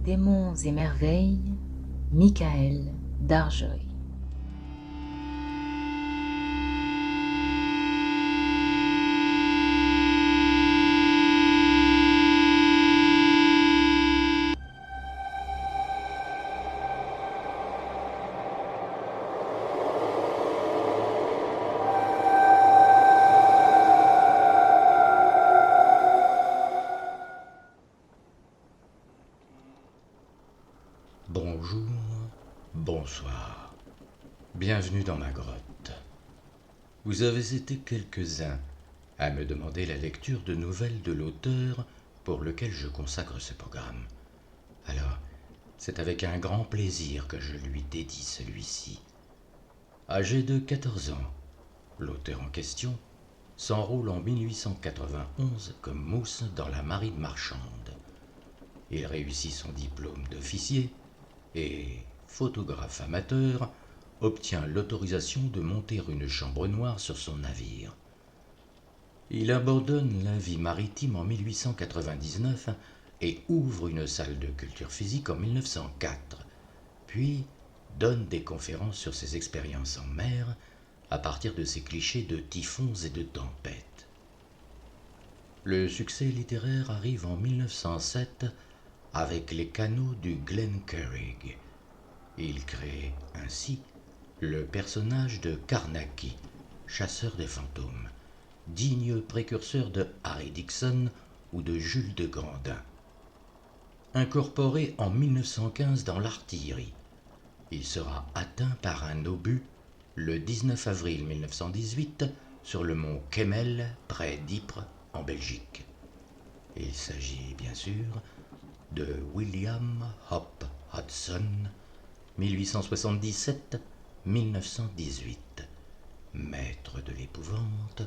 Démons et merveilles, Michael Darjoy. Bonjour, bonsoir. Bienvenue dans ma grotte. Vous avez été quelques-uns à me demander la lecture de nouvelles de l'auteur pour lequel je consacre ce programme. Alors, c'est avec un grand plaisir que je lui dédie celui-ci. Âgé de 14 ans, l'auteur en question s'enrôle en 1891 comme mousse dans la marine marchande. Il réussit son diplôme d'officier et, photographe amateur, obtient l'autorisation de monter une chambre noire sur son navire. Il abandonne la vie maritime en 1899 et ouvre une salle de culture physique en 1904, puis donne des conférences sur ses expériences en mer à partir de ses clichés de typhons et de tempêtes. Le succès littéraire arrive en 1907 avec les canaux du Glencarrig. Il crée ainsi le personnage de Carnacki, chasseur des fantômes, digne précurseur de Harry Dixon ou de Jules de Grandin. Incorporé en 1915 dans l'artillerie, il sera atteint par un obus le 19 avril 1918 sur le mont Kemmel près d'Ypres en Belgique. Il s'agit bien sûr de William Hope Hodgson, 1877-1918, maître de l'épouvante,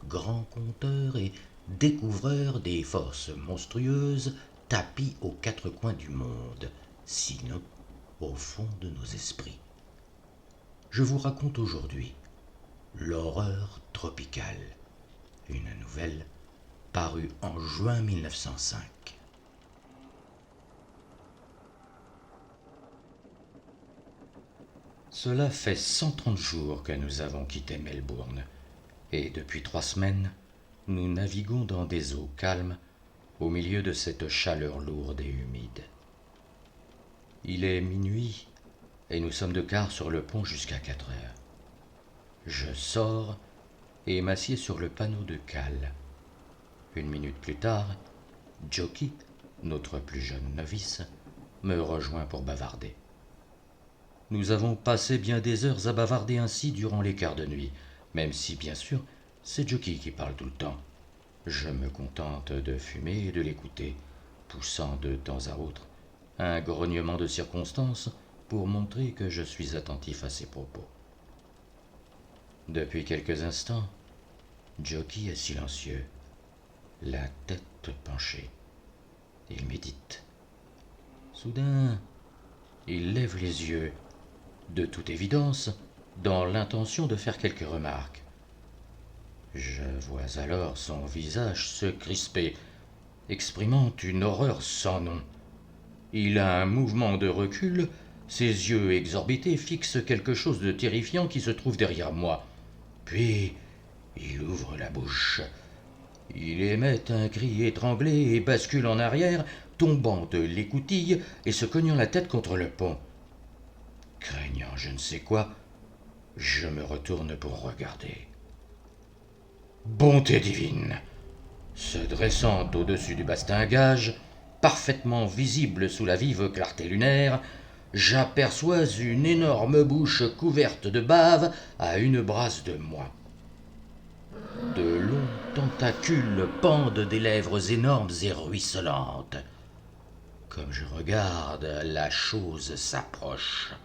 grand conteur et découvreur des forces monstrueuses tapies aux quatre coins du monde, sinon au fond de nos esprits. Je vous raconte aujourd'hui L'horreur tropicale, une nouvelle parue en juin 1905. Cela fait 130 jours que nous avons quitté Melbourne, et depuis 3 semaines, nous naviguons dans des eaux calmes au milieu de cette chaleur lourde et humide. Il est minuit et nous sommes de quart sur le pont jusqu'à 4 heures. Je sors et m'assieds sur le panneau de cale. 1 minute plus tard, Jockey, notre plus jeune novice, me rejoint pour bavarder. Nous avons passé bien des heures à bavarder ainsi durant les quarts de nuit, même si, bien sûr, c'est Jockey qui parle tout le temps. Je me contente de fumer et de l'écouter, poussant de temps à autre un grognement de circonstance pour montrer que je suis attentif à ses propos. Depuis quelques instants, Jockey est silencieux, la tête penchée. Il médite. Soudain, il lève les yeux, de toute évidence, dans l'intention de faire quelques remarques. Je vois alors son visage se crisper, exprimant une horreur sans nom. Il a un mouvement de recul, ses yeux exorbités fixent quelque chose de terrifiant qui se trouve derrière moi. Puis, il ouvre la bouche. Il émet un cri étranglé et bascule en arrière, tombant de l'écoutille et se cognant la tête contre le pont. Craignant je ne sais quoi, je me retourne pour regarder. Bonté divine! Se dressant au-dessus du bastingage, parfaitement visible sous la vive clarté lunaire, j'aperçois une énorme bouche couverte de bave à 1 brasse de moi. De longs tentacules pendent des lèvres énormes et ruisselantes. Comme je regarde, la chose s'approche.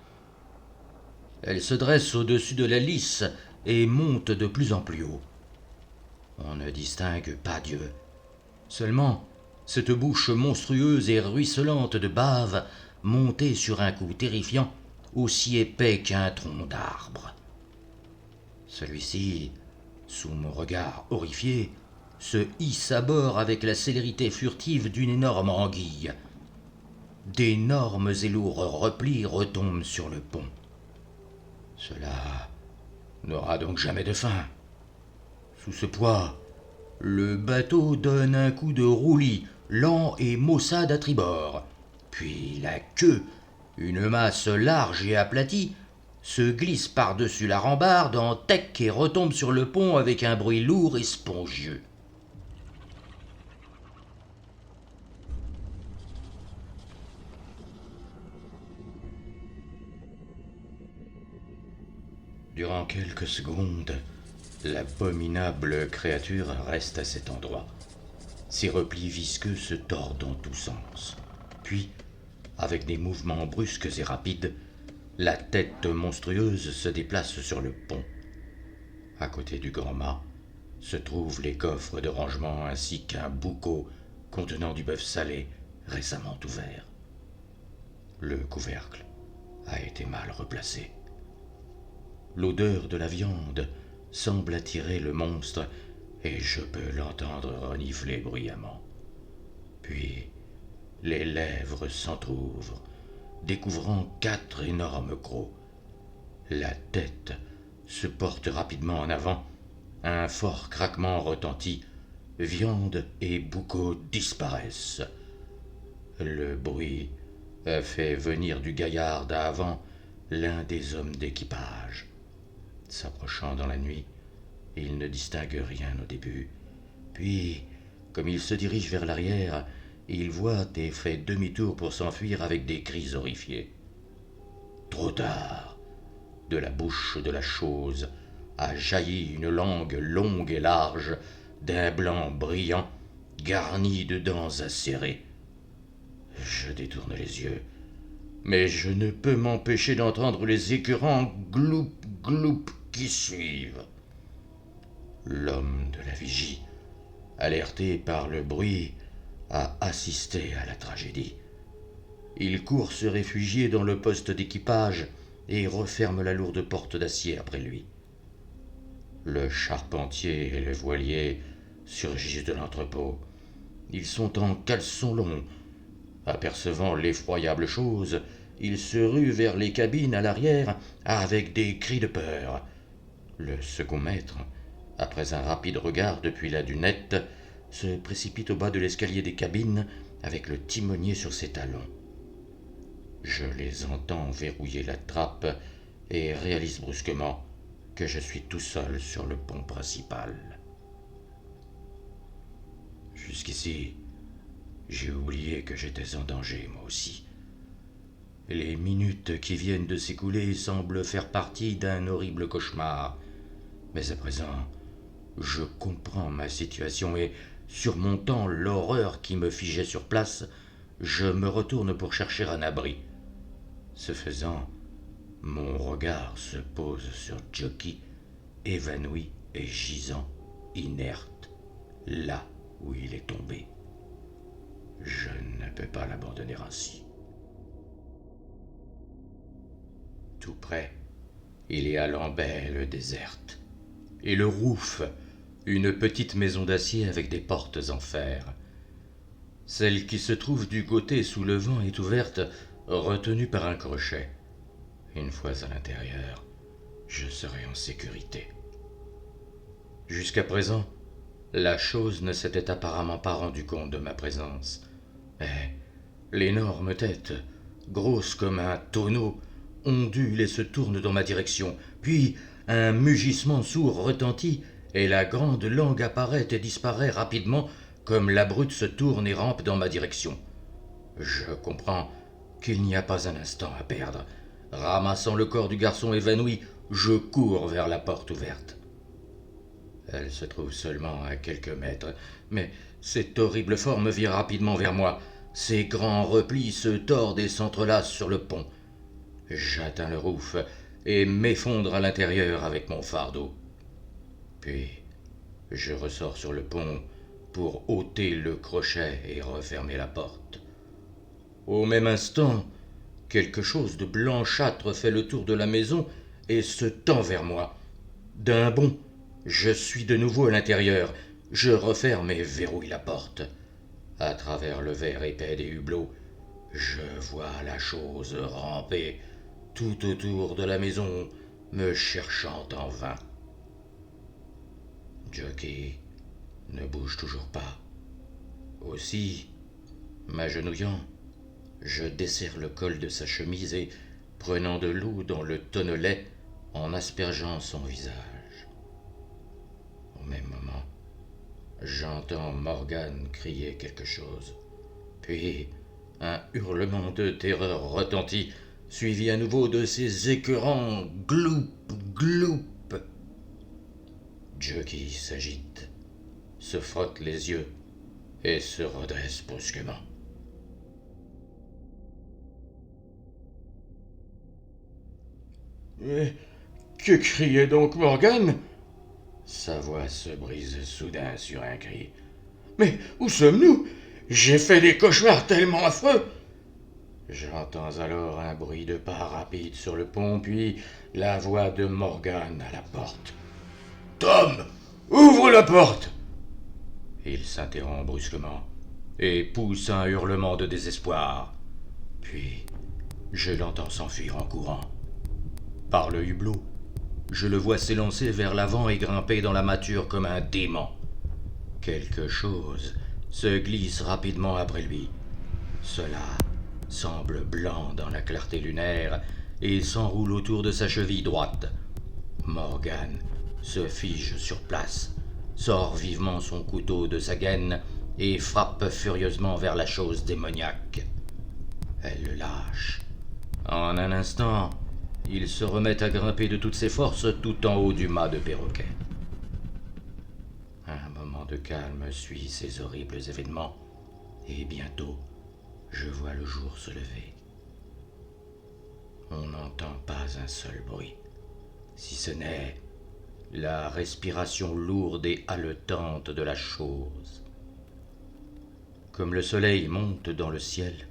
Elle se dresse au-dessus de la lisse et monte de plus en plus haut. On ne distingue pas Dieu. Seulement, cette bouche monstrueuse et ruisselante de bave, montée sur un cou terrifiant, aussi épais qu'un tronc d'arbre. Celui-ci, sous mon regard horrifié, se hisse à bord avec la célérité furtive d'une énorme anguille. d'énormes et lourds replis retombent sur le pont. Cela n'aura donc jamais de fin. Sous ce poids, le bateau donne un coup de roulis lent et maussade à tribord. Puis la queue, une masse large et aplatie, se glisse par-dessus la rambarde en tech et retombe sur le pont avec un bruit lourd et spongieux. Durant quelques secondes, l'abominable créature reste à cet endroit. Ses replis visqueux se tordent dans tous sens. Puis, avec des mouvements brusques et rapides, la tête monstrueuse se déplace sur le pont. À côté du grand mât se trouvent les coffres de rangement ainsi qu'un boucau contenant du bœuf salé récemment ouvert. Le couvercle a été mal replacé. L'odeur de la viande semble attirer le monstre et je peux l'entendre renifler bruyamment. Puis, les lèvres s'entr'ouvrent, découvrant 4 énormes crocs. La tête se porte rapidement en avant, un fort craquement retentit, viande et boucau disparaissent. Le bruit a fait venir du gaillard d'avant l'un des hommes d'équipage. S'approchant dans la nuit, il ne distingue rien au début. Puis, comme il se dirige vers l'arrière, il voit et fait demi-tour pour s'enfuir avec des cris horrifiés. Trop tard, de la bouche de la chose a jailli une langue longue et large, d'un blanc brillant, garnie de dents acérées. Je détourne les yeux, mais je ne peux m'empêcher d'entendre les écœurants gloup gloup qui suivent. L'homme de la vigie, alerté par le bruit, a assisté à la tragédie. Il court se réfugier dans le poste d'équipage et referme la lourde porte d'acier après lui. Le charpentier et le voilier surgissent de l'entrepôt. Ils sont en caleçon long. Apercevant l'effroyable chose, ils se ruent vers les cabines à l'arrière avec des cris de peur. Le second maître, après un rapide regard depuis la dunette, se précipite au bas de l'escalier des cabines avec le timonier sur ses talons. Je les entends verrouiller la trappe et réalise brusquement que je suis tout seul sur le pont principal. Jusqu'ici, j'ai oublié que j'étais en danger, moi aussi. Les minutes qui viennent de s'écouler semblent faire partie d'un horrible cauchemar. Mais à présent, je comprends ma situation et, surmontant l'horreur qui me figeait sur place, je me retourne pour chercher un abri. Ce faisant, mon regard se pose sur Jockey, évanoui et gisant, inerte, là où il est tombé. Je ne peux pas l'abandonner ainsi. Tout près, il y a l'Ambelle déserte, et le Rouf, une petite maison d'acier avec des portes en fer. Celle qui se trouve du côté sous le vent est ouverte, retenue par un crochet. Une fois à l'intérieur, je serai en sécurité. Jusqu'à présent, la chose ne s'était apparemment pas rendue compte de ma présence. Mais l'énorme tête, grosse comme un tonneau, ondule et se tourne dans ma direction. Puis un mugissement sourd retentit et la grande langue apparaît et disparaît rapidement comme la brute se tourne et rampe dans ma direction. Je comprends qu'il n'y a pas un instant à perdre. Ramassant le corps du garçon évanoui, je cours vers la porte ouverte. Elle se trouve seulement à quelques mètres, mais cette horrible forme vient rapidement vers moi. Ses grands replis se tordent et s'entrelacent sur le pont. J'atteins le Rouf et m'effondre à l'intérieur avec mon fardeau. Puis, je ressors sur le pont pour ôter le crochet et refermer la porte. Au même instant, quelque chose de blanchâtre fait le tour de la maison et se tend vers moi. D'un bond, je suis de nouveau à l'intérieur. Je referme et verrouille la porte. À travers le verre épais des hublots, Je vois la chose ramper tout autour de la maison, me cherchant en vain. Jockey ne bouge toujours pas. Aussi, m'agenouillant, je desserre le col de sa chemise et, prenant de l'eau dans le tonnelet, en aspergeant son visage. Au même moment, j'entends Morgane crier quelque chose. Puis, un hurlement de terreur retentit, suivi à nouveau de ces écœurants gloup, gloup. Jockey s'agite, se frotte les yeux et se redresse brusquement. Mais que criait donc Morgane? Sa voix se brise soudain sur un cri. Mais où sommes-nous? J'ai fait des cauchemars tellement affreux. J'entends alors un bruit de pas rapide sur le pont, puis la voix de Morgane à la porte. Tom, ouvre la porte! Il s'interrompt brusquement et pousse un hurlement de désespoir. Puis, je l'entends s'enfuir en courant. Par le hublot, je le vois s'élancer vers l'avant et grimper dans la mâture comme un démon. Quelque chose se glisse rapidement après lui. Cela semble blanc dans la clarté lunaire et s'enroule autour de sa cheville droite. Morgane se fige sur place, sort vivement son couteau de sa gaine et frappe furieusement vers la chose démoniaque. Elle le lâche. En un instant, il se remet à grimper de toutes ses forces tout en haut du mât de perroquet. Un moment de calme suit ces horribles événements, et bientôt, je vois le jour se lever. On n'entend pas un seul bruit, si ce n'est la respiration lourde et haletante de la chose. Comme le soleil monte dans le ciel,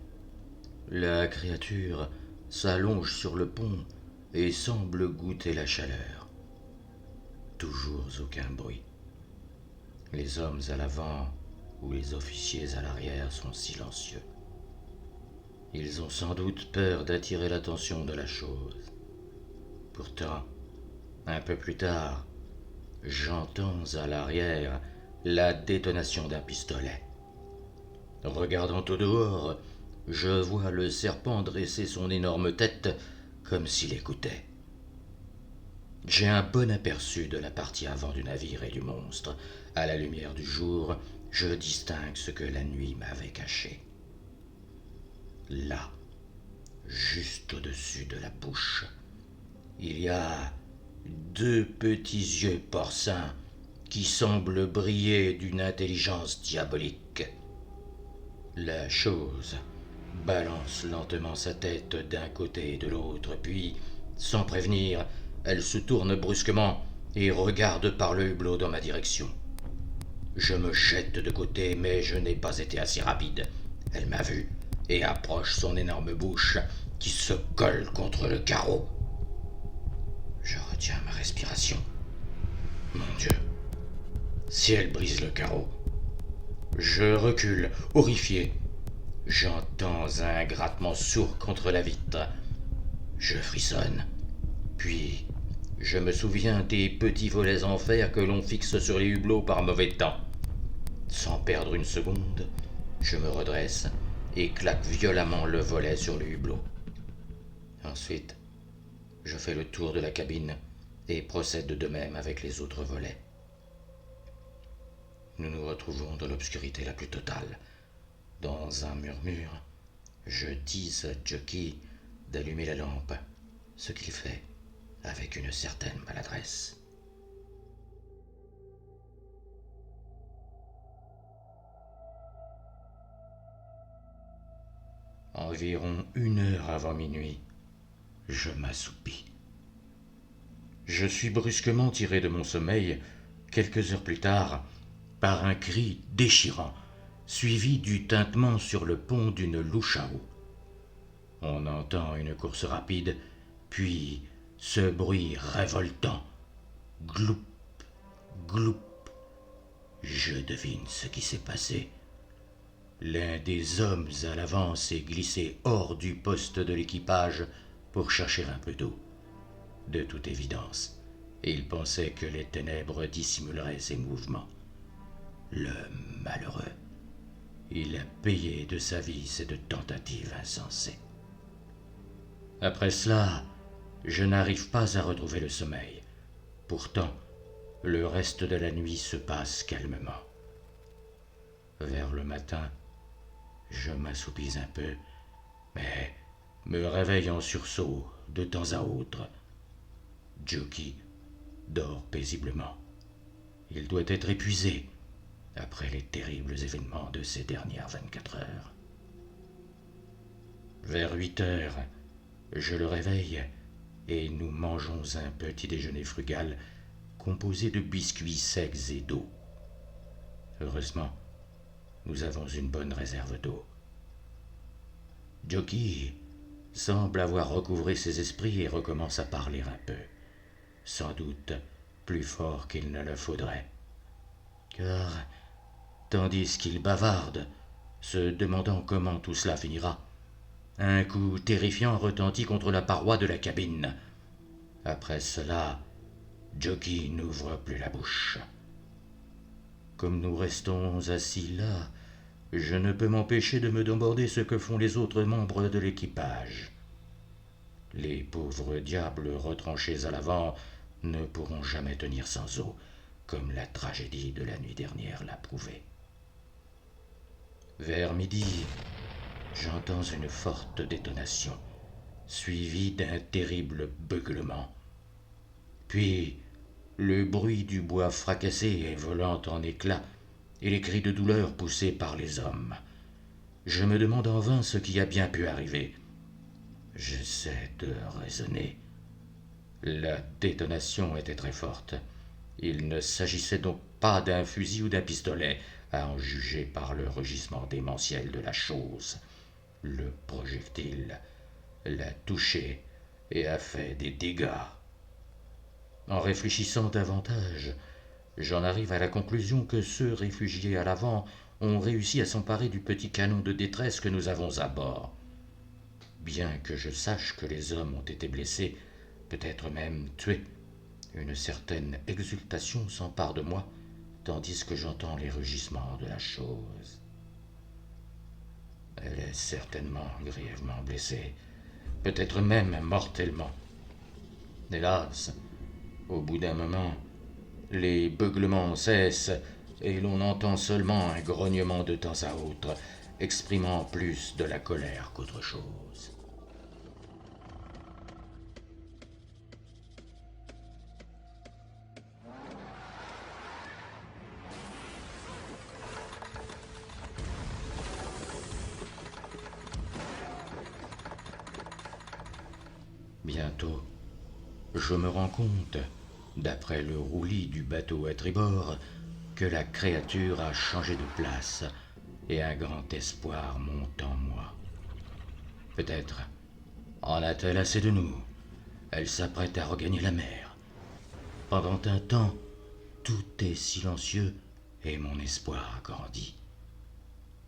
la créature s'allonge sur le pont et semble goûter la chaleur. Toujours aucun bruit. Les hommes à l'avant ou les officiers à l'arrière sont silencieux. Ils ont sans doute peur d'attirer l'attention de la chose. Pourtant, un peu plus tard, j'entends à l'arrière la détonation d'un pistolet. Regardant au dehors, je vois le serpent dresser son énorme tête comme s'il écoutait. J'ai un bon aperçu de la partie avant du navire et du monstre. À la lumière du jour, je distingue ce que la nuit m'avait caché. Là, juste au-dessus de la bouche, il y a deux petits yeux porcins qui semblent briller d'une intelligence diabolique. La chose balance lentement sa tête d'un côté et de l'autre, puis, sans prévenir, elle se tourne brusquement et regarde par le hublot dans ma direction. Je me jette de côté, mais je n'ai pas été assez rapide. Elle m'a vu et approche son énorme bouche qui se colle contre le carreau. Je retiens ma respiration. Mon Dieu, si elle brise le carreau. Je recule, horrifié. J'entends un grattement sourd contre la vitre. Je frissonne. Puis, je me souviens des petits volets en fer que l'on fixe sur les hublots par mauvais temps. Sans perdre une seconde, je me redresse et claque violemment le volet sur le hublot. Ensuite, je fais le tour de la cabine et procède de même avec les autres volets. Nous nous retrouvons dans l'obscurité la plus totale. Dans un murmure, je dis à Jockey d'allumer la lampe, ce qu'il fait avec une certaine maladresse. Environ 1 heure avant minuit, je m'assoupis. Je suis brusquement tiré de mon sommeil, quelques heures plus tard, par un cri déchirant, suivi du tintement sur le pont d'une louche à eau. On entend une course rapide, puis ce bruit révoltant. Gloup, gloup. Je devine ce qui s'est passé. L'un des hommes à l'avant s'est glissé hors du poste de l'équipage pour chercher un peu d'eau. De toute évidence, il pensait que les ténèbres dissimuleraient ses mouvements. Le malheureux, il a payé de sa vie cette tentative insensée. Après cela, je n'arrive pas à retrouver le sommeil. Pourtant, le reste de la nuit se passe calmement. Vers le matin, je m'assoupis un peu, mais me réveille en sursaut de temps à autre. Jockey dort paisiblement. Il doit être épuisé après les terribles événements de ces dernières 24 heures. Vers 8 heures, je le réveille et nous mangeons un petit déjeuner frugal composé de biscuits secs et d'eau. Heureusement, nous avons une bonne réserve d'eau. Jockey semble avoir recouvré ses esprits et recommence à parler un peu, sans doute plus fort qu'il ne le faudrait. Car, tandis qu'il bavarde, se demandant comment tout cela finira, un coup terrifiant retentit contre la paroi de la cabine. Après cela, Jockey n'ouvre plus la bouche. Comme nous restons assis là, je ne peux m'empêcher de me demander ce que font les autres membres de l'équipage. Les pauvres diables retranchés à l'avant ne pourront jamais tenir sans eau, comme la tragédie de la nuit dernière l'a prouvé. Vers midi, j'entends une forte détonation, suivie d'un terrible beuglement. Puis, le bruit du bois fracassé et volant en éclats, et les cris de douleur poussés par les hommes. Je me demande en vain ce qui a bien pu arriver. J'essaie de raisonner. La détonation était très forte. Il ne s'agissait donc pas d'un fusil ou d'un pistolet, à en juger par le rugissement démentiel de la chose. Le projectile l'a touché et a fait des dégâts. En réfléchissant davantage, j'en arrive à la conclusion que ceux réfugiés à l'avant ont réussi à s'emparer du petit canon de détresse que nous avons à bord. Bien que je sache que les hommes ont été blessés, peut-être même tués, une certaine exultation s'empare de moi, tandis que j'entends les rugissements de la chose. Elle est certainement grièvement blessée, peut-être même mortellement. Hélas, au bout d'un moment, les beuglements cessent et l'on entend seulement un grognement de temps à autre, exprimant plus de la colère qu'autre chose. Bientôt, je me rends compte, d'après le roulis du bateau à tribord, que la créature a changé de place et un grand espoir monte en moi. Peut-être en a-t-elle assez de nous. Elle s'apprête à regagner la mer. Pendant un temps, tout est silencieux et mon espoir grandit.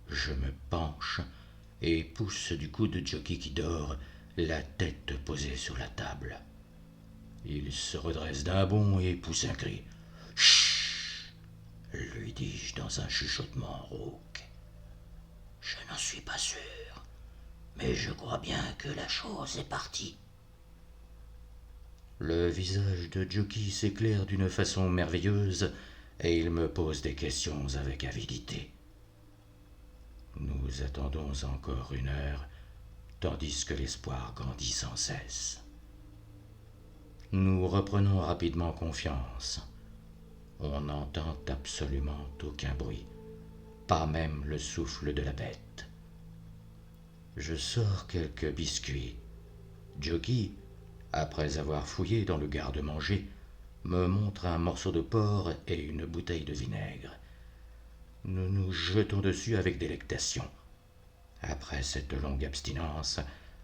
Je me penche et pousse du cou de Jockey qui dort, la tête posée sur la table. Il se redresse d'un bond et pousse un cri. « Chut !» lui dis-je dans un chuchotement rauque. « Je n'en suis pas sûr, mais je crois bien que la chose est partie. » Le visage de Jockey s'éclaire d'une façon merveilleuse et il me pose des questions avec avidité. Nous attendons encore 1 heure, tandis que l'espoir grandit sans cesse. Nous reprenons rapidement confiance. On n'entend absolument aucun bruit, pas même le souffle de la bête. Je sors quelques biscuits. Jockey, après avoir fouillé dans le garde-manger, me montre un morceau de porc et une bouteille de vinaigre. Nous nous jetons dessus avec délectation. Après cette longue abstinence,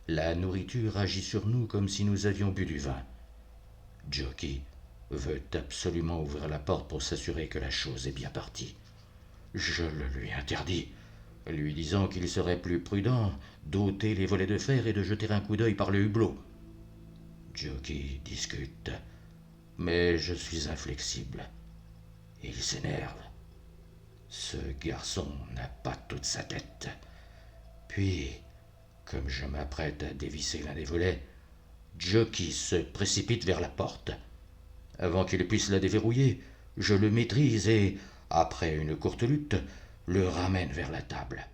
la nourriture agit sur nous comme si nous avions bu du vin. Jockey veut absolument ouvrir la porte pour s'assurer que la chose est bien partie. Je le lui interdis. lui disant qu'il serait plus prudent d'ôter les volets de fer et de jeter un coup d'œil par le hublot. Jockey discute, mais je suis inflexible. Il s'énerve. Ce garçon n'a pas toute sa tête. Puis, comme je m'apprête à dévisser l'un des volets, Jockey se précipite vers la porte. Avant qu'il puisse la déverrouiller, je le maîtrise et, après une courte lutte, le ramène vers la table.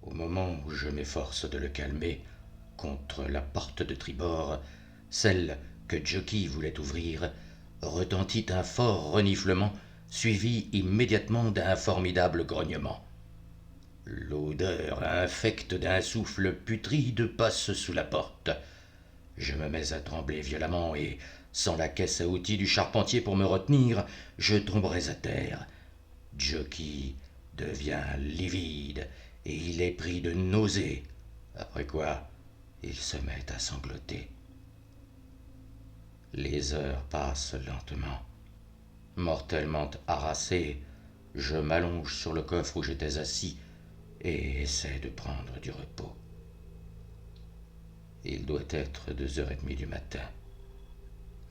Au moment où je m'efforce de le calmer, contre la porte de tribord, celle que Jockey voulait ouvrir, retentit un fort reniflement, suivi immédiatement d'un formidable grognement. L'odeur infecte d'un souffle putride passe sous la porte. Je me mets à trembler violemment et, sans la caisse à outils du charpentier pour me retenir, je tomberais à terre. Jockey devient livide et il est pris de nausée, après quoi il se met à sangloter. Les heures passent lentement. Mortellement harassé, je m'allonge sur le coffre où j'étais assis et essaie de prendre du repos. Il doit être 2h30 du matin.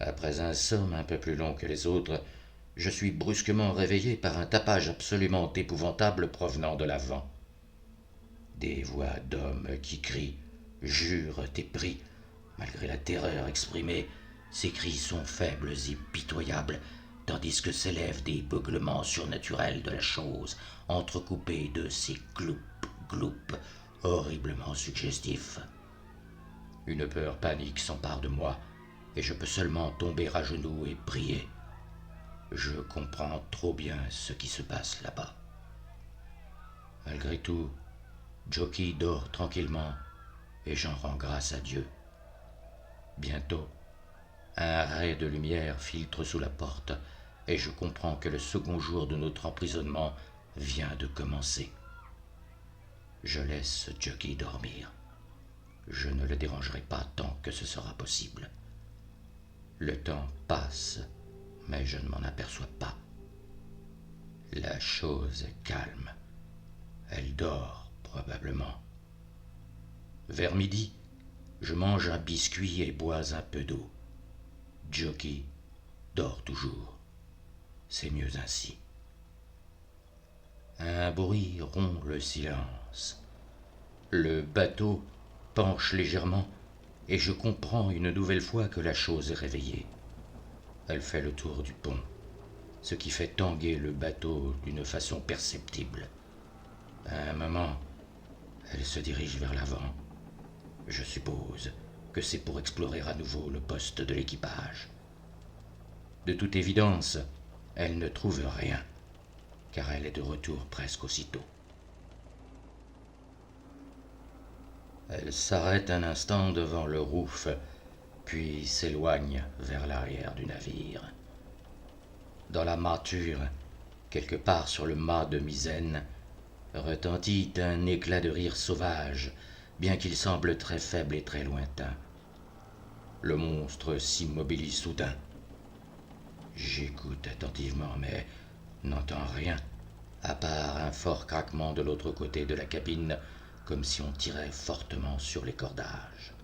Après un somme un peu plus long que les autres, je suis brusquement réveillé par un tapage absolument épouvantable provenant de l'avant. Des voix d'hommes qui crient, jurent et prient. Malgré la terreur exprimée, ces cris sont faibles et pitoyables, tandis que s'élèvent des beuglements surnaturels de la chose, entrecoupés de ces gloup horriblement suggestifs. Une peur panique s'empare de moi, et je peux seulement tomber à genoux et prier. Je comprends trop bien ce qui se passe là-bas. Malgré tout, Jockey dort tranquillement, et j'en rends grâce à Dieu. Bientôt, un ray de lumière filtre sous la porte, et je comprends que le second jour de notre emprisonnement vient de commencer. Je laisse Jockey dormir. Je ne le dérangerai pas tant que ce sera possible. Le temps passe, mais je ne m'en aperçois pas. La chose est calme. Elle dort, probablement. Vers midi, je mange un biscuit et bois un peu d'eau. Jockey dort toujours. C'est mieux ainsi. Un bruit rompt le silence. Le bateau penche légèrement et je comprends une nouvelle fois que la chose est réveillée. Elle fait le tour du pont, ce qui fait tanguer le bateau d'une façon perceptible. À un moment, elle se dirige vers l'avant. Je suppose que c'est pour explorer à nouveau le poste de l'équipage. De toute évidence, elle ne trouve rien, car elle est de retour presque aussitôt. Elle s'arrête un instant devant le rouf, puis s'éloigne vers l'arrière du navire. Dans la mâture, quelque part sur le mât de misaine, retentit un éclat de rire sauvage, bien qu'il semble très faible et très lointain. Le monstre s'immobilise soudain. J'écoute attentivement, mais n'entends rien, à part un fort craquement de l'autre côté de la cabine, comme si on tirait fortement sur les cordages.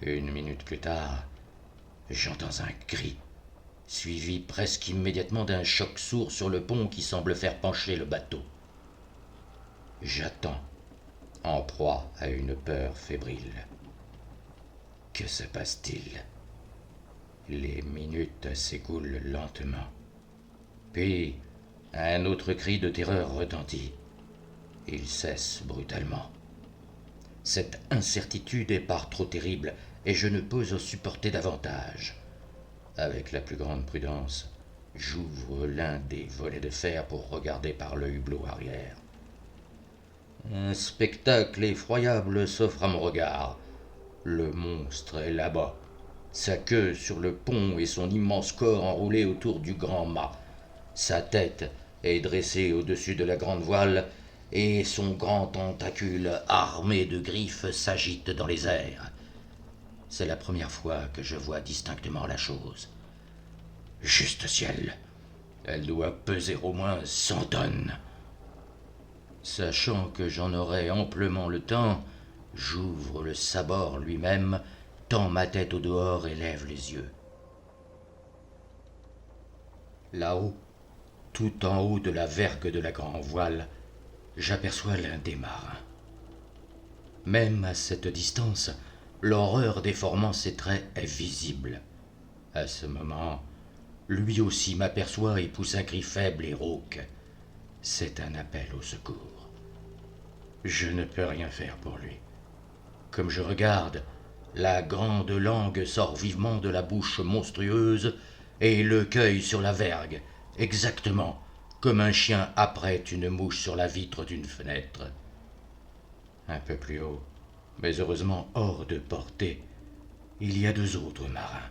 1 minute plus tard, j'entends un cri, suivi presque immédiatement d'un choc sourd sur le pont qui semble faire pencher le bateau. J'attends, en proie à une peur fébrile. Que se passe-t-il? Les minutes s'écoulent lentement. Puis, un autre cri de terreur retentit. Il cesse brutalement. Cette incertitude est par trop terrible et je ne peux en supporter davantage. Avec la plus grande prudence, j'ouvre l'un des volets de fer pour regarder par le hublot arrière. Un spectacle effroyable s'offre à mon regard. Le monstre est là-bas, sa queue sur le pont et son immense corps enroulé autour du grand mât. Sa tête est dressée au-dessus de la grande voile et son grand tentacule armé de griffes s'agite dans les airs. C'est la première fois que je vois distinctement la chose. Juste ciel! Elle doit peser au moins 100 tonnes. Sachant que j'en aurai amplement le temps, j'ouvre le sabord lui-même, tends ma tête au dehors et lève les yeux. Là-haut, tout en haut de la vergue de la grand-voile, j'aperçois l'un des marins. Même à cette distance, l'horreur déformant ses traits est visible. À ce moment, lui aussi m'aperçoit et pousse un cri faible et rauque. C'est un appel au secours. Je ne peux rien faire pour lui. Comme je regarde, la grande langue sort vivement de la bouche monstrueuse et le cueille sur la vergue, exactement comme un chien apprête une mouche sur la vitre d'une fenêtre. Un peu plus haut, mais heureusement hors de portée, il y a 2 autres marins.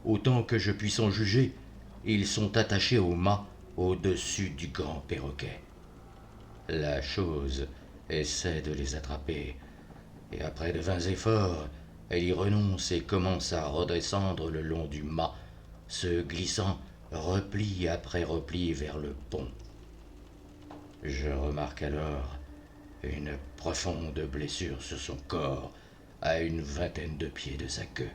Autant que je puisse en juger, ils sont attachés au mât au-dessus du grand perroquet. La chose essaie de les attraper, et après de vains efforts, elle y renonce et commence à redescendre le long du mât, se glissant repli après repli vers le pont. Je remarque alors une profonde blessure sur son corps, à une vingtaine de pieds de sa queue.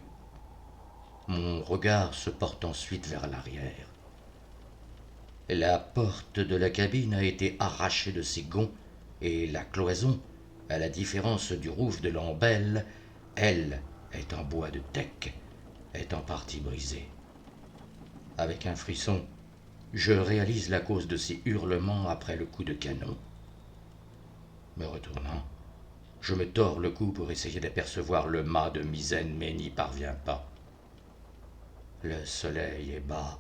Mon regard se porte ensuite vers l'arrière. La porte de la cabine a été arrachée de ses gonds et la cloison, à la différence du rouf de l'embelle, elle, est en bois de teck, est en partie brisée. Avec un frisson, je réalise la cause de ces hurlements après le coup de canon. Me retournant, je me tords le cou pour essayer d'apercevoir le mât de misaine, mais n'y parviens pas. Le soleil est bas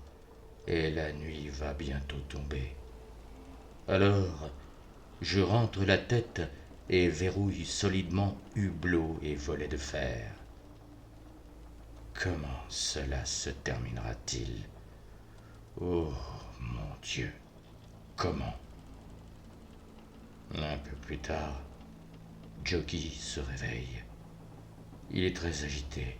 et la nuit va bientôt tomber. Alors, je rentre la tête et verrouille solidement hublot et volet de fer. Comment cela se terminera-t-il? Oh, mon Dieu, comment? Un peu plus tard, Jockey se réveille. Il est très agité.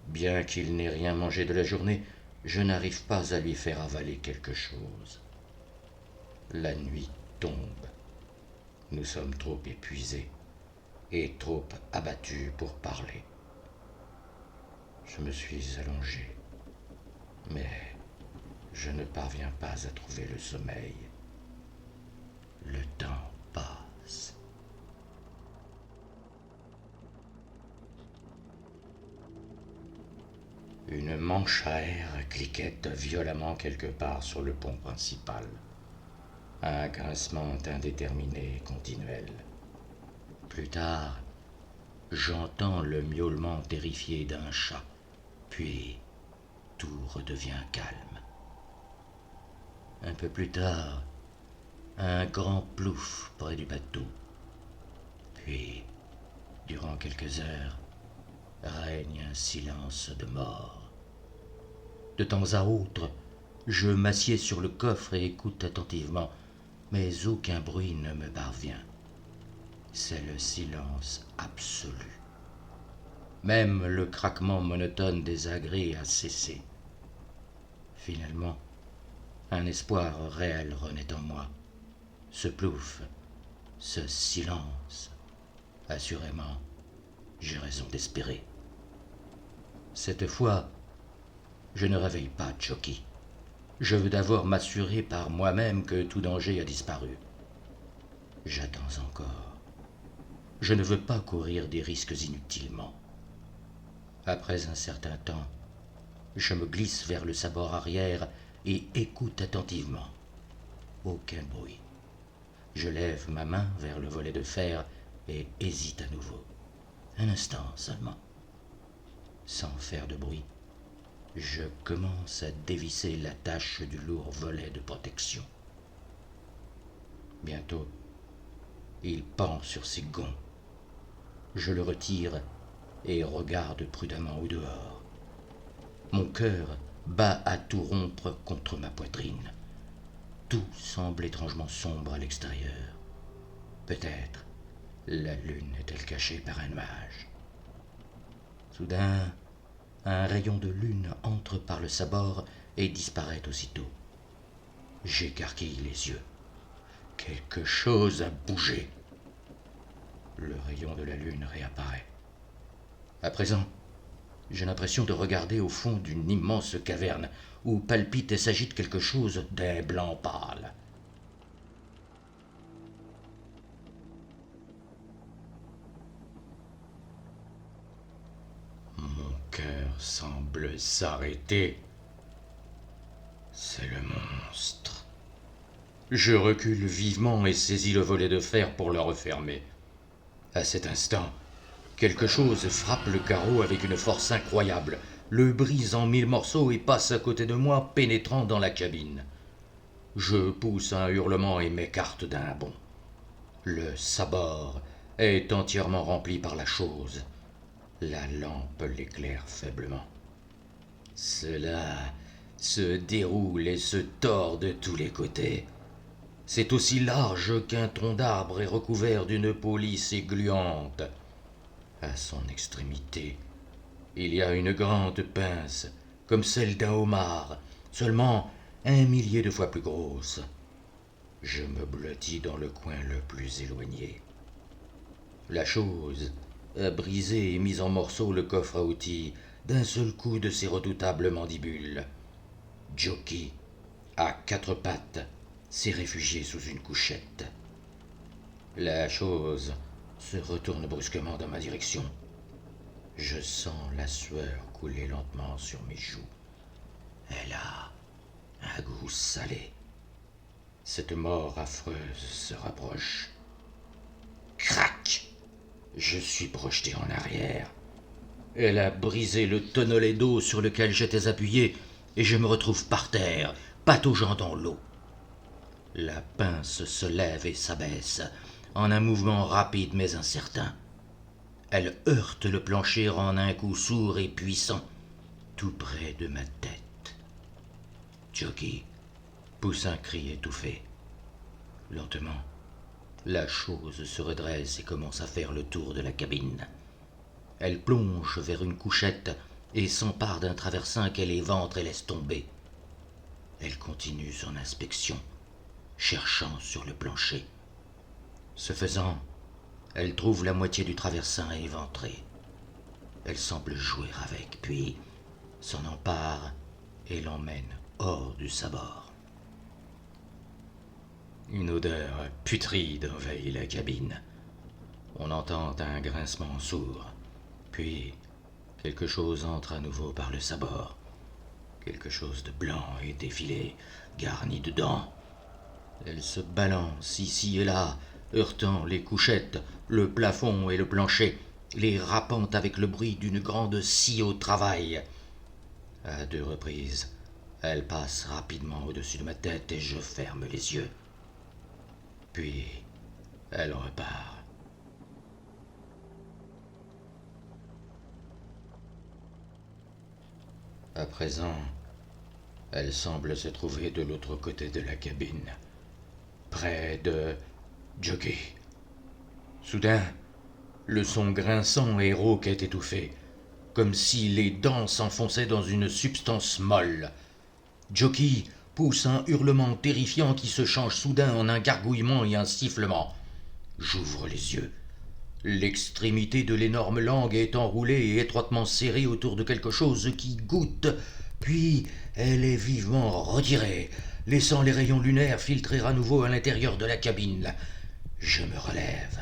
Bien qu'il n'ait rien mangé de la journée, je n'arrive pas à lui faire avaler quelque chose. La nuit tombe. Nous sommes trop épuisés et trop abattus pour parler. Je me suis allongé, mais je ne parviens pas à trouver le sommeil. Le temps passe. Une manche à air cliquette violemment quelque part sur le pont principal. Un grincement indéterminé et continuel. Plus tard, j'entends le miaulement terrifié d'un chat, puis tout redevient calme. Un peu plus tard, un grand plouf près du bateau. Puis, durant quelques heures, règne un silence de mort. De temps à autre, je m'assieds sur le coffre et écoute attentivement, mais aucun bruit ne me parvient. C'est le silence absolu. Même le craquement monotone des agrès a cessé. Finalement, un espoir réel renaît en moi. Ce plouf, ce silence. Assurément, j'ai raison d'espérer. Cette fois, je ne réveille pas Jockey. Je veux d'abord m'assurer par moi-même que tout danger a disparu. J'attends encore. Je ne veux pas courir des risques inutilement. Après un certain temps, je me glisse vers le sabord arrière et écoute attentivement. Aucun bruit. Je lève ma main vers le volet de fer et hésite à nouveau. Un instant seulement. Sans faire de bruit, je commence à dévisser l'attache du lourd volet de protection. Bientôt, il pend sur ses gonds. Je le retire et regarde prudemment au dehors. Mon cœur bat à tout rompre contre ma poitrine. Tout semble étrangement sombre à l'extérieur. Peut-être la lune est-elle cachée par un nuage. Soudain, un rayon de lune entre par le sabord et disparaît aussitôt. J'écarquille les yeux. Quelque chose a bougé. Le rayon de la lune réapparaît. À présent, j'ai l'impression de regarder au fond d'une immense caverne où palpite et s'agite quelque chose d'un blanc pâle. Mon cœur semble s'arrêter. C'est le monstre. Je recule vivement et saisis le volet de fer pour le refermer. À cet instant, quelque chose frappe le carreau avec une force incroyable, le brise en 1000 morceaux et passe à côté de moi, pénétrant dans la cabine. Je pousse un hurlement et m'écarte d'un bond. Le sabord est entièrement rempli par la chose. La lampe l'éclaire faiblement. Cela se déroule et se tord de tous les côtés. C'est aussi large qu'un tronc d'arbre est recouvert d'une peau lisse et gluante. À son extrémité, il y a une grande pince, comme celle d'un homard, seulement 1 millier de fois plus grosse. Je me blottis dans le coin le plus éloigné. La chose a brisé et mis en morceaux le coffre à outils d'un seul coup de ses redoutables mandibules. Jockey, à 4 pattes, s'est réfugié sous une couchette. La chose se retourne brusquement dans ma direction. Je sens la sueur couler lentement sur mes joues. Elle a un goût salé. Cette mort affreuse se rapproche. Crac! Je suis projeté en arrière. Elle a brisé le tonnelet d'eau sur lequel j'étais appuyé et je me retrouve par terre, pataugeant dans l'eau. La pince se lève et s'abaisse en un mouvement rapide mais incertain. Elle heurte le plancher en un coup sourd et puissant, tout près de ma tête. Jockey pousse un cri étouffé. Lentement, la chose se redresse et commence à faire le tour de la cabine. Elle plonge vers une couchette et s'empare d'un traversin qu'elle éventre et laisse tomber. Elle continue son inspection, cherchant sur le plancher. Ce faisant, elle trouve la moitié du traversin éventré. Elle semble jouer avec, puis s'en empare et l'emmène hors du sabord. Une odeur putride envahit la cabine. On entend un grincement sourd, puis quelque chose entre à nouveau par le sabord. Quelque chose de blanc est défilé, garni de dents. Elle se balance ici et là, heurtant les couchettes, le plafond et le plancher, les rappant avec le bruit d'une grande scie au travail. À 2 reprises, elle passe rapidement au-dessus de ma tête et je ferme les yeux. Puis, elle repart. À présent, elle semble se trouver de l'autre côté de la cabine, près de Jockey. Soudain, le son grinçant et rauque est étouffé, comme si les dents s'enfonçaient dans une substance molle. Jockey pousse un hurlement terrifiant qui se change soudain en un gargouillement et un sifflement. J'ouvre les yeux. L'extrémité de l'énorme langue est enroulée et étroitement serrée autour de quelque chose qui goutte, puis elle est vivement retirée, laissant les rayons lunaires filtrer à nouveau à l'intérieur de la cabine. Je me relève.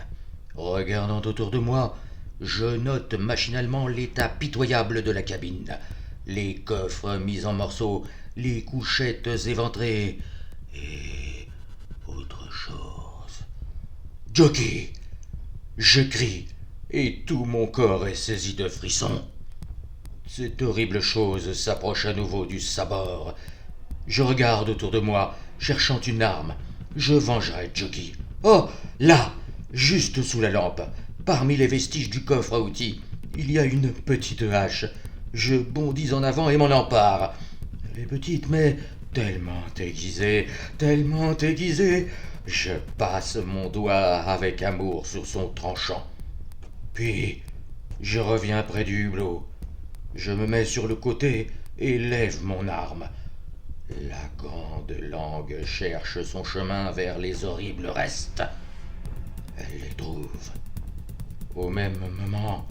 Regardant autour de moi, je note machinalement l'état pitoyable de la cabine. Les coffres mis en morceaux, les couchettes éventrées, et autre chose. Jockey! Je crie, et tout mon corps est saisi de frissons. Cette horrible chose s'approche à nouveau du sabord. Je regarde autour de moi, cherchant une arme. Je vengerai Jockey. Oh, là, juste sous la lampe, parmi les vestiges du coffre à outils, il y a une petite hache. Je bondis en avant et m'en empare. Elle est petite, mais tellement aiguisée, je passe mon doigt avec amour sur son tranchant. Puis, je reviens près du hublot. Je me mets sur le côté et lève mon arme. La grande langue cherche son chemin vers les horribles restes. Elle les trouve. Au même moment,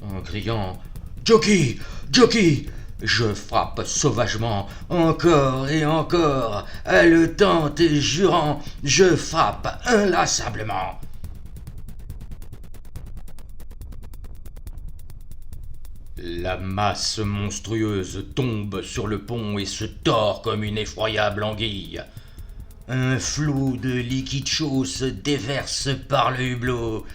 en criant Jockey, Jockey, je frappe sauvagement, encore et encore, haletant et jurant, je frappe inlassablement. La masse monstrueuse tombe sur le pont et se tord comme une effroyable anguille. Un flot de liquide chaud se déverse par le hublot.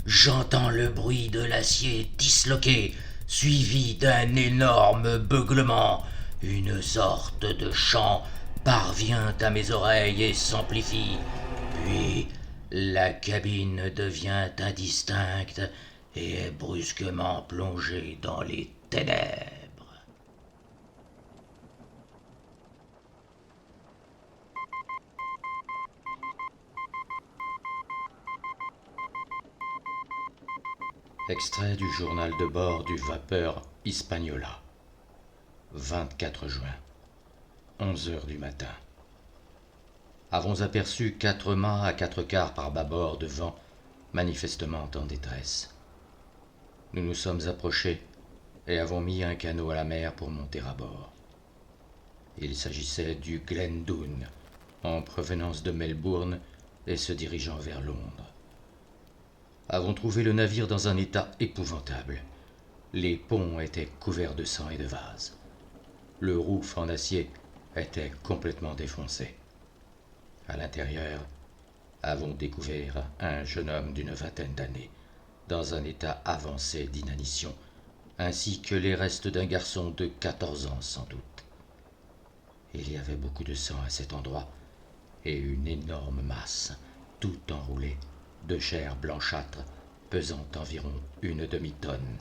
J'entends le bruit de l'acier disloqué, suivi d'un énorme beuglement. Une sorte de chant parvient à mes oreilles et s'amplifie. Puis la cabine devient indistincte et est brusquement plongée dans les ténèbres. Extrait du journal de bord du vapeur Hispaniola. 24 juin, 11 heures du matin. Avons aperçu 4 mâts à 4 quarts par bâbord de vent, manifestement en détresse. Nous nous sommes approchés et avons mis un canot à la mer pour monter à bord. Il s'agissait du Glendoon, en provenance de Melbourne et se dirigeant vers Londres. Avons trouvé le navire dans un état épouvantable. Les ponts étaient couverts de sang et de vases. Le rouf en acier était complètement défoncé. À l'intérieur, avons découvert un jeune homme d'une vingtaine d'années, dans un état avancé d'inanition, ainsi que les restes d'un garçon de 14 ans sans doute. Il y avait beaucoup de sang à cet endroit, et une énorme masse, tout enroulée, de chair blanchâtre, pesant environ une demi-tonne.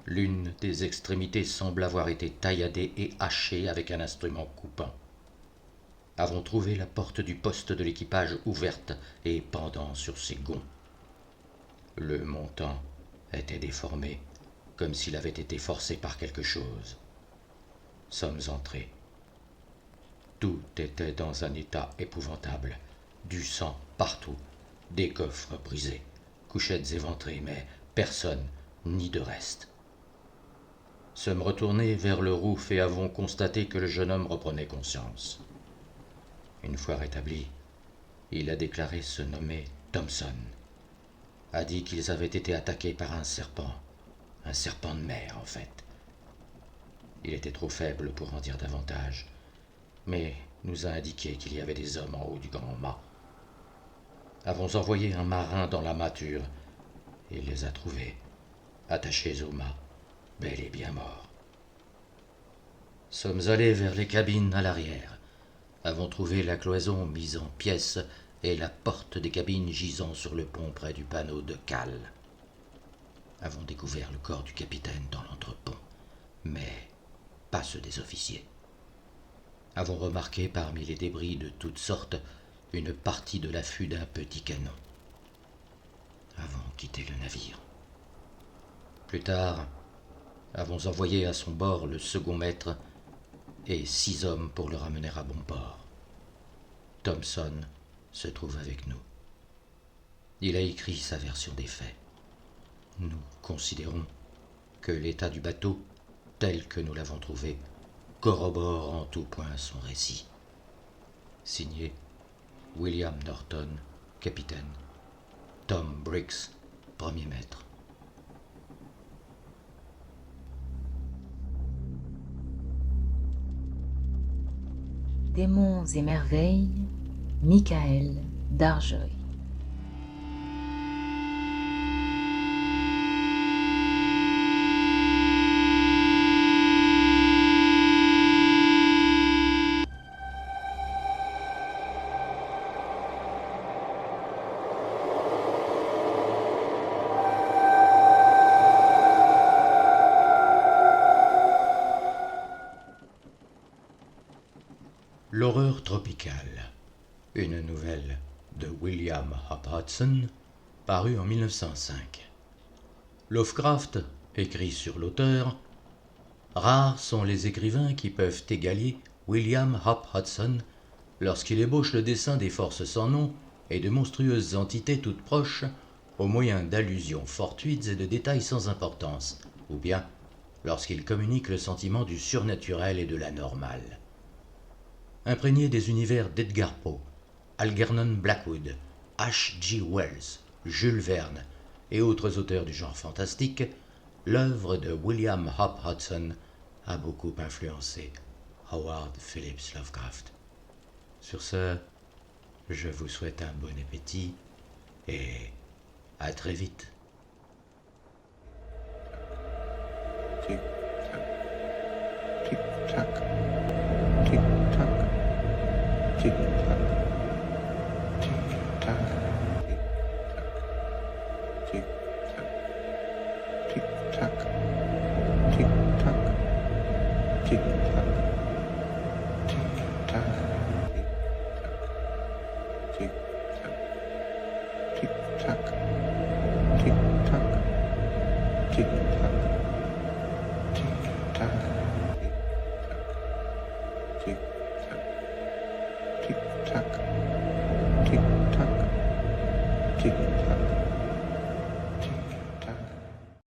L'une des extrémités semble avoir été tailladée et hachée avec un instrument coupant. Avons trouvé la porte du poste de l'équipage ouverte et pendant sur ses gonds. Le montant était déformé, comme s'il avait été forcé par quelque chose. Sommes entrés. Tout était dans un état épouvantable, du sang partout, des coffres brisés, couchettes éventrées, mais personne, ni de reste. Sommes retournés vers le rouf et avons constaté que le jeune homme reprenait conscience. Une fois rétabli, il a déclaré se nommer Thompson. A dit qu'ils avaient été attaqués par un serpent de mer en fait. Il était trop faible pour en dire davantage, mais nous a indiqué qu'il y avait des hommes en haut du grand mât. Avons envoyé un marin dans la mâture. Il les a trouvés, attachés au mât, bel et bien morts. Sommes allés vers les cabines à l'arrière. Avons trouvé la cloison mise en pièces et la porte des cabines gisant sur le pont près du panneau de cale. Avons découvert le corps du capitaine dans l'entrepont, mais pas ceux des officiers. Avons remarqué parmi les débris de toutes sortes une partie de l'affût d'un petit canon. Avons quitté le navire. Plus tard, avons envoyé à son bord le second maître et 6 hommes pour le ramener à bon port. Thompson se trouve avec nous. Il a écrit sa version des faits. Nous considérons que l'état du bateau, tel que nous l'avons trouvé, corrobore en tout point son récit. Signé William Norton, capitaine. Tom Briggs, premier maître. Des monts et merveilles, Michael Darjoy. L'horreur tropicale, une nouvelle de William Hop Hudson, parue en 1905. Lovecraft écrit sur l'auteur « Rares sont les écrivains qui peuvent égaler William Hop Hudson, lorsqu'il ébauche le dessin des forces sans nom et de monstrueuses entités toutes proches, au moyen d'allusions fortuites et de détails sans importance, ou bien lorsqu'il communique le sentiment du surnaturel et de l'anormal. Imprégné des univers d'Edgar Poe, Algernon Blackwood, H.G. Wells, Jules Verne et autres auteurs du genre fantastique, l'œuvre de William Hop Hudson a beaucoup influencé Howard Phillips Lovecraft. Sur ce, je vous souhaite un bon appétit et à très vite. Tic-tac, tic-tac, tic-tac, tic-tac, tic-tac, tic-tac, tic-tac, tic-tac, tic-tac, tic-tac, tic-tac, tic-tac, tic-tac, tic-tac, tic-tac, tic-tac, tic-tac.